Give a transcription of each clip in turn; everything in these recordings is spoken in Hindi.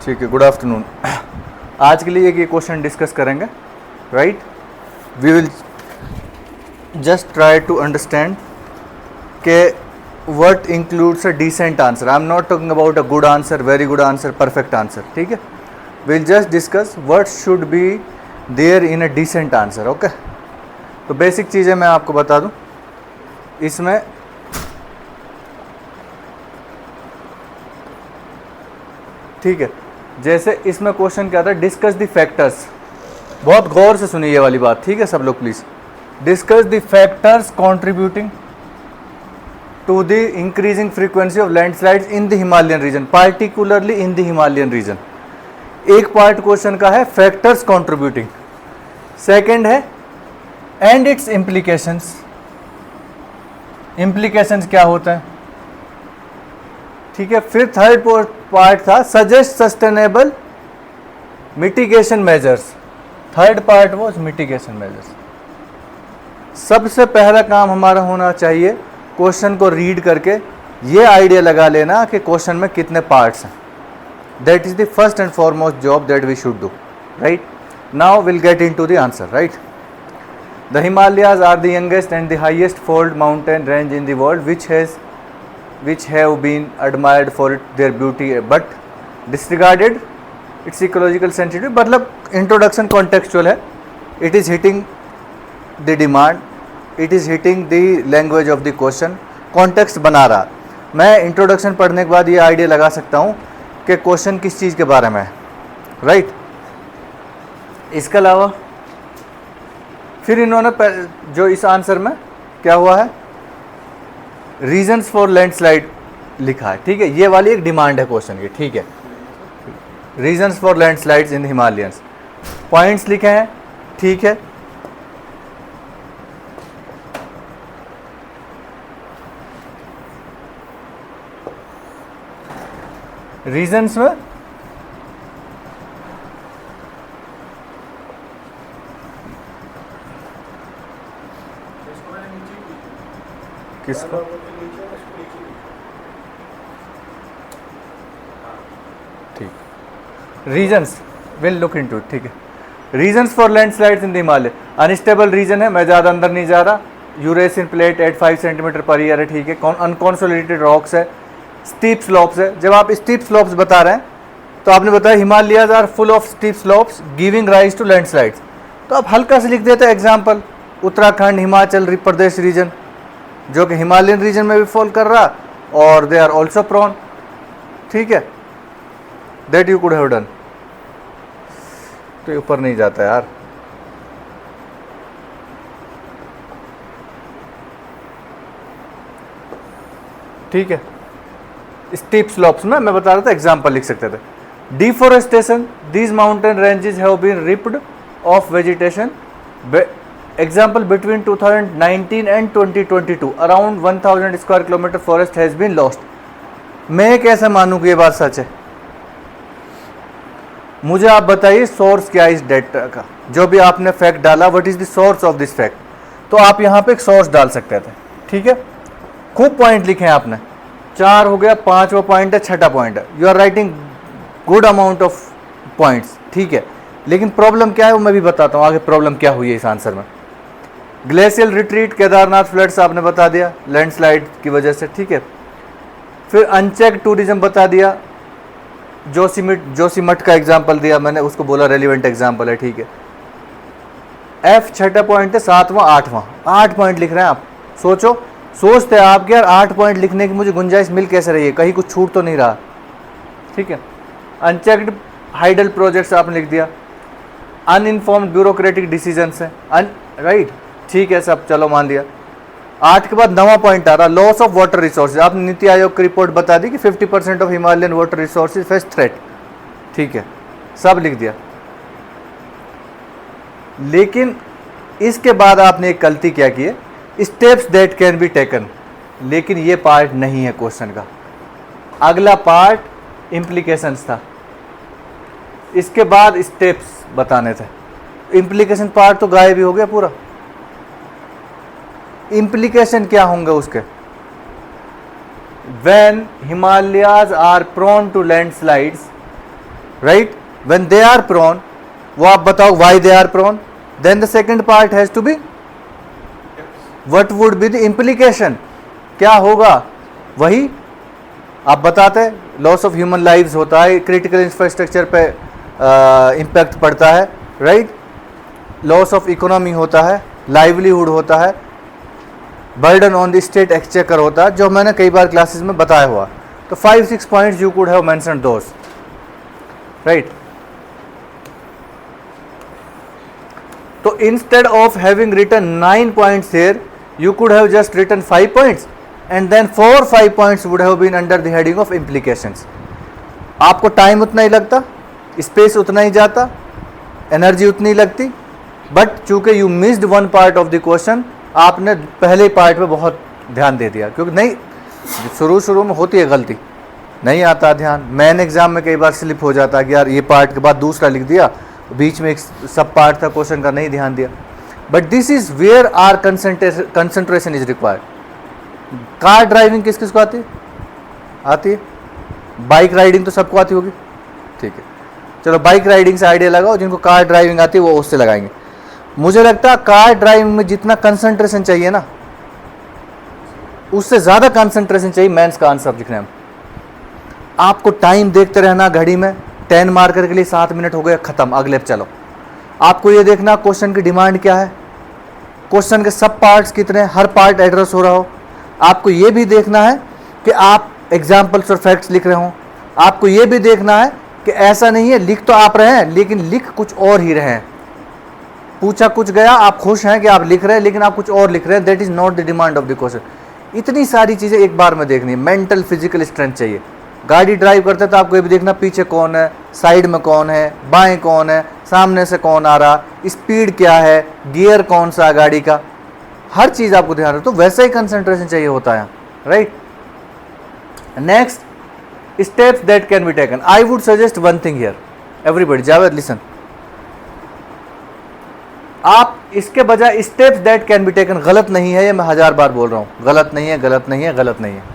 ठीक है, गुड आफ्टरनून। आज के लिए एक ये क्वेश्चन डिस्कस करेंगे, right. We will just try to understand के what includes a decent answer. I am not talking about a good answer, very good answer, perfect answer, ठीक है। Will just discuss what should be there in a decent answer, okay. तो बेसिक चीज़ें मैं आपको बता दूं इसमें। ठीक है, जैसे इसमें क्वेश्चन क्या था, डिस्कस द फैक्टर्स। बहुत गौर से सुनिए ये वाली बात, ठीक है सब लोग please. Discuss the factors contributing to the increasing frequency of landslides in the Himalayan region, particularly in the Himalayan region. एक पार्ट क्वेश्चन का है फैक्टर्स कंट्रीब्यूटिंग, सेकंड है एंड इट्स इम्प्लीकेशंस। इम्प्लीकेशंस क्या होता है, ठीक है। फिर थर्ड पार्ट था suggest sustainable mitigation measures. Third part वो मिटिगेशन मेजर्स। सबसे पहला काम हमारा होना चाहिए क्वेश्चन को रीड करके ये आइडिया लगा लेना कि क्वेश्चन में कितने पार्ट्स हैं। That is the first and foremost job that we should do, right. Now will get into the answer, right. The Himalayas are the youngest and the highest fold mountain range in the world which have been admired for their beauty but disregarded its ecological sensitivity। मतलब इंट्रोडक्शन कॉन्टेक्चुअल है, it is hitting the demand, it is hitting the language of the question, context बना रहा। मैं इंट्रोडक्शन पढ़ने के बाद ये आइडिया लगा सकता हूँ कि क्वेश्चन किस चीज़ के बारे में है, राइट। इसके अलावा फिर इन्होंने जो इस आंसर में क्या हुआ है, रीजन्स फॉर लैंडस्लाइड लिखा है, ठीक है। ये वाली एक डिमांड है क्वेश्चन की, ठीक है। Reasons for landslides in Himalayans, points लिखे हैं, ठीक है। रीजन्स में किसको, ठीक, रीजन्स विल लुक इनटू, ठीक है। Reasons for landslides in the Himalaya, unstable region है, मैं ज़्यादा अंदर नहीं जा रहा। Eurasian plate at 5 centimetre per year है, ठीक है। अनकॉन्सोलिडेटेड रॉक्स है, स्टीप स्लोप्स है। जब आप स्टीप स्लोप्स बता रहे हैं तो आपने बताया Himalayas are full of steep slopes giving rise to landslides, तो आप हल्का से लिख देते हैं एग्जाम्पल उत्तराखंड, हिमाचल प्रदेश रीजन, जो कि हिमालयन रीजन में भी फॉल कर रहा और दे आर ऑल्सो प्रोन, ठीक है। That you could have done. तो ऊपर नहीं जाता यार, ठीक है। स्टीप स्लोप्स में मैं बता रहा था एग्जाम्पल लिख सकते थे। Deforestation, these mountain ranges have been ripped off vegetation, example between 2019 and 2022 around 1000 square kilometer forest has been lost। मैं कैसे मानूं कि ये बात सच है? मुझे आप बताइए सोर्स क्या है इस डेटा का, जो भी आपने फैक्ट डाला, what is the source of this fact. तो आप यहाँ पे एक सोर्स डाल सकते थे, ठीक है। खूब पॉइंट लिखे हैं आपने, 4 हो गया, 5वां पॉइंट है, 6ठा पॉइंट है। You are writing good amount of points, ठीक है। लेकिन प्रॉब्लम क्या है वो मैं भी बताता हूँ आगे, प्रॉब्लम क्या हुई है इस आंसर में। ग्लेशियल रिट्रीट, केदारनाथ फ्लड्स आपने बता दिया लैंडस्लाइड की वजह से, ठीक है। फिर अनचेक टूरिज्म बता दिया, जोशीमठ का एग्जांपल दिया मैंने, उसको बोला रेलिवेंट एग्जांपल है, ठीक है। एफ 6ठा पॉइंट है, 7वां 8वां, 8 पॉइंट लिख रहे हैं आप। सोचते हैं आप कि यार 8 पॉइंट लिखने की मुझे गुंजाइश मिल कैसे रही है, कहीं कुछ छूट तो नहीं रहा, ठीक है। अनचेक्ड हाइडल प्रोजेक्ट्स आपने लिख दिया, अनइन्फॉर्म्ड ब्यूरोक्रेटिक डिसीजंस है, राइट, ठीक है, सब चलो मान लिया। 8 के बाद 9वां पॉइंट आ रहा, लॉस ऑफ वाटर रिसोर्सेज। आपने नीति आयोग की रिपोर्ट बता दी कि 50% of Himalayan water resources face threat, ठीक है, सब लिख दिया। लेकिन इसके बाद आपने एक गलती क्या की है, steps that can be taken, लेकिन ये पार्ट नहीं है क्वेश्चन का। अगला पार्ट इम्प्लीकेशंस था, इसके बाद स्टेप्स बताने थे। इम्प्लीकेशन पार्ट तो गायब ही हो गया पूरा। इम्प्लीकेशन क्या होंगे उसके, when Himalayas are prone to landslides, right, when they are prone, वो आप बताओ why they are prone, then the second part has to be what would be the implication, क्या होगा, वही आप बताते, लॉस ऑफ ह्यूमन लाइव्स होता है, क्रिटिकल इंफ्रास्ट्रक्चर पे इम्पैक्ट पड़ता है, राइट, लॉस ऑफ इकोनॉमी होता है, लाइवलीहुड होता है, burden on the state exchequer होता है, जो मैंने कई बार क्लासेस में बताया हुआ। तो 5-6 points you could have mentioned those, right. तो instead of having written 9 points here, you could have just written 5 points and then 4-5 points would have been under the heading of implications. आपको टाइम उतना ही लगता, स्पेस उतना ही जाता, एनर्जी उतनी ही लगती, बट चूंकि you missed one part of the question, आपने पहले पार्ट पे बहुत ध्यान दे दिया, क्योंकि नहीं, शुरू में होती है गलती, नहीं आता ध्यान। मेन एग्जाम में कई बार स्लिप हो जाता है कि यार ये पार्ट के बाद दूसरा लिख दिया, बीच में एक सब पार्ट था क्वेश्चन का, नहीं ध्यान दिया। But this is where our concentration is required. Car driving किस किस को आती है? आती है। बाइक राइडिंग तो सबको आती होगी, ठीक है, चलो बाइक राइडिंग से आइडिया लगाओ, जिनको कार ड्राइविंग आती है वो उससे लगाएंगे। मुझे लगता है कार ड्राइविंग में जितना कंसंट्रेशन चाहिए ना, उससे ज़्यादा कंसंट्रेशन चाहिए मेंस का आंसर लिखने में। आपको टाइम देखते रहना घड़ी में, 10 मार्कर के लिए 7 मिनट हो गए, खत्म, अगले पे चलो। आपको ये देखना क्वेश्चन की डिमांड क्या है, क्वेश्चन के सब पार्ट्स कितने, हर पार्ट एड्रेस हो रहा हो। आपको ये भी देखना है कि आप एग्जाम्पल्स और फैक्ट्स लिख रहे हो। आपको ये भी देखना है कि ऐसा नहीं है लिख तो आप रहे हैं लेकिन लिख कुछ और ही रहे हैं। पूछा कुछ गया, आप खुश हैं कि आप लिख रहे हैं लेकिन आप कुछ और लिख रहे हैं, that is not the demand of the question. इतनी सारी चीज़ें एक बार में देखनी है, मेंटल फिजिकल स्ट्रेंथ चाहिए। गाड़ी ड्राइव करते तो आपको ये भी देखना पीछे कौन है, साइड में कौन है, बाएं कौन है, सामने से कौन आ रहा, स्पीड क्या है, गियर कौन सा है गाड़ी का, हर चीज़ आपको ध्यान रखो। तो वैसा ही कंसंट्रेशन चाहिए होता है, right. Next steps that can be taken, I would suggest one thing here, everybody Javed listen. आप इसके बजाय steps that can be taken, गलत नहीं है, ये मैं 1000 बार बोल रहा हूँ, गलत नहीं है, गलत नहीं है, गलत नहीं है,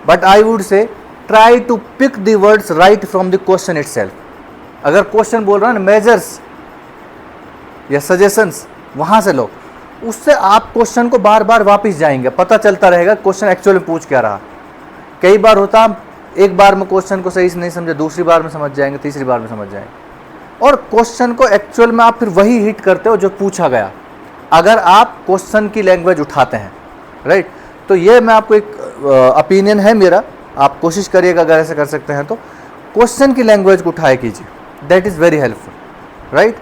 but I would say try to pick the words right from the question itself. अगर क्वेश्चन बोल रहा है ना मेजर्स या सजेशंस, वहां से लो, उससे आप क्वेश्चन को बार बार वापस जाएंगे, पता चलता रहेगा क्वेश्चन एक्चुअली पूछ क्या रहा। कई बार होता एक बार में क्वेश्चन को सही से नहीं समझे, दूसरी बार में समझ जाएंगे, तीसरी बार में समझ जाएंगे, और क्वेश्चन को एक्चुअल में आप फिर वही हिट करते हो जो पूछा गया, अगर आप क्वेश्चन की लैंग्वेज उठाते हैं, राइट। तो ये मैं आपको एक ओपिनियन है मेरा, आप कोशिश करिएगा अगर ऐसे कर सकते हैं तो क्वेश्चन की लैंग्वेज को उठाए कीजिए, that is very helpful, right.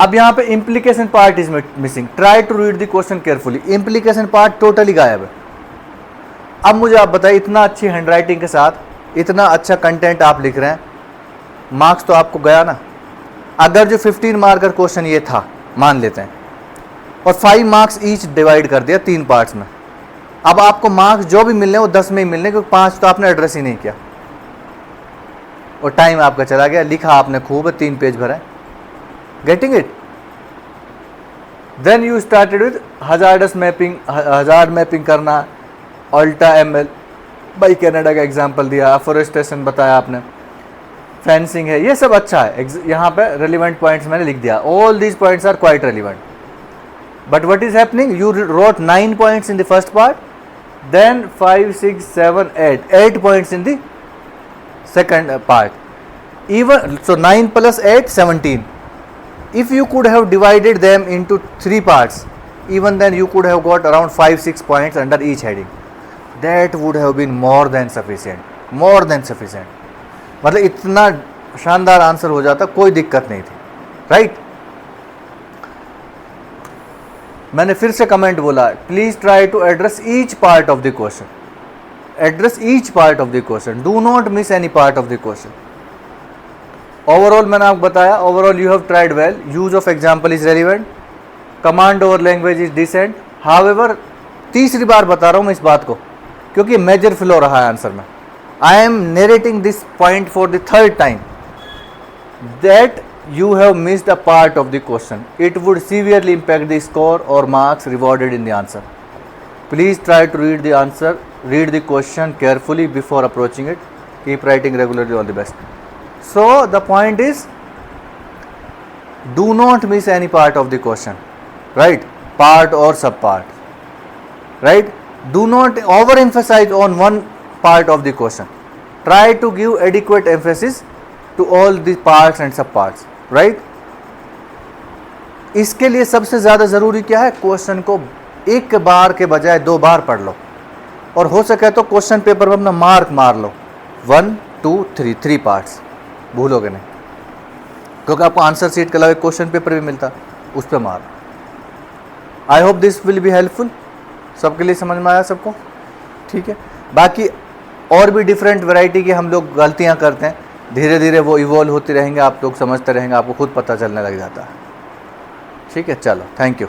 अब यहाँ पे implication part is missing, try to read the question carefully, implication part totally गायब है। अब मुझे आप बताइए, इतना अच्छी हैंडराइटिंग के साथ इतना अच्छा कंटेंट आप लिख रहे हैं, मार्क्स तो आपको गया ना। अगर जो 15 मार्कर क्वेश्चन ये था मान लेते हैं, और 5 मार्क्स ईच डिवाइड कर दिया 3 पार्ट्स में, अब आपको मार्क्स जो भी मिलने वो 10 में ही मिलने, क्योंकि 5 तो आपने एड्रेस ही नहीं किया और टाइम आपका चला गया, लिखा आपने खूब है, 3 पेज भरा, getting it. Then you started with hazards mapping, hazard mapping करना, अल्टा एमएल, भाई कनाडा का एग्जाम्पल दिया, अफोरेस्टेशन बताया आपने, फेंसिंग है, ये सब अच्छा है। यहाँ पे रेलिवेंट पॉइंट्स मैंने लिख दिया, all these points are quite relevant. But what is happening? You wrote 9 points in the first part, then 5, 6, 7, 8 points in the second part. Even so, 9 plus 8, 17. If you could have divided them into 3 parts, even then you could have got around 5-6 points under each heading. That would have been more than sufficient. More than sufficient. मतलब इतना शानदार आंसर हो जाता, कोई दिक्कत नहीं थी, राइट। मैंने फिर से कमेंट बोला, please try to address each part of the question, address each part of the question, do not miss any part of the question. Overall मैंने आपको बताया, overall you have tried well, use of example is relevant, command over language is decent. However, तीसरी बार बता रहा हूँ मैं इस बात को, क्योंकि मेजर फ्लो रहा है आंसर में। I am narrating this point for the 3rd time, that you have missed a part of the question. It would severely impact the score or marks rewarded in the answer. Please try to read the answer, read the question carefully before approaching it. Keep writing regularly, all the best. So the point is, do not miss any part of the question, right? Part or sub part, right? Do not overemphasize on one part of the question. Try to give adequate emphasis to all the parts and sub parts, right? इसके लिए सबसे ज़्यादा ज़रूरी क्या है, क्वेश्चन को एक बार के बजाय 2 बार पढ़ लो, और हो सके तो क्वेश्चन पेपर में अपना मार्क मार लो, 1 2 3 पार्ट्स, भूलोगे नहीं, क्योंकि आपको आंसर शीट के अलावा क्वेश्चन पेपर भी मिलता, उस पर मार. I hope this will be helpful. सबके लिए समझ में आया सबको? ठीक है. बाकी और भी डिफरेंट वैरायटी की हम लोग गलतियां करते हैं, धीरे धीरे वो इवॉल्व होती रहेंगे, आप लोग समझते रहेंगे, आपको खुद पता चलने लग जाता है. ठीक है, चलो, थैंक यू.